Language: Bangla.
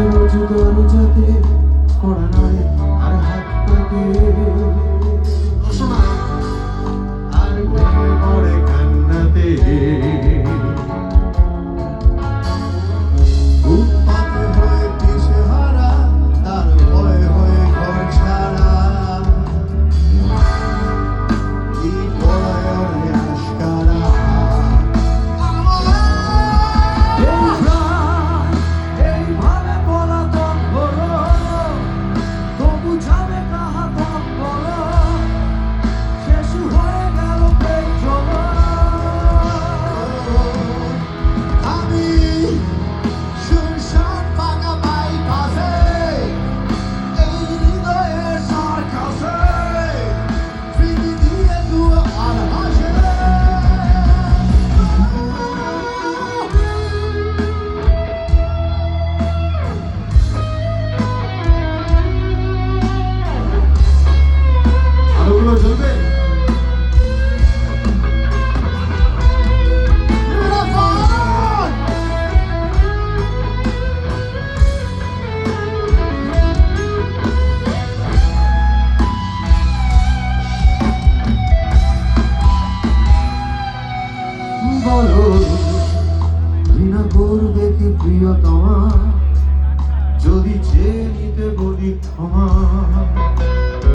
রোজ দরজাতে কড়া নাড়ে আর হাত পাকে আর ভেঙে পড়ে কান্নাতে উৎপাতে হয়ে দিশেহারা তার ভয়ে হয়ে ঘর ছাড়া কি পলায়নে আশকারা এইভাবে বলা তখন হলো তবু যাবে কাহা তখন বলো শেষ হয়ে গেল পেছলো আমি শুনশান ফাঁকা বাইপাসে এই হৃদয়ের সার্কাসে ফিরি দিয়ে দুয়া আর হাসে আলোগুলো জ্বলবে বলো ঘৃণা করবে কি প্রিয়তমা যদি চেয়ে নিতে বলি ক্ষমা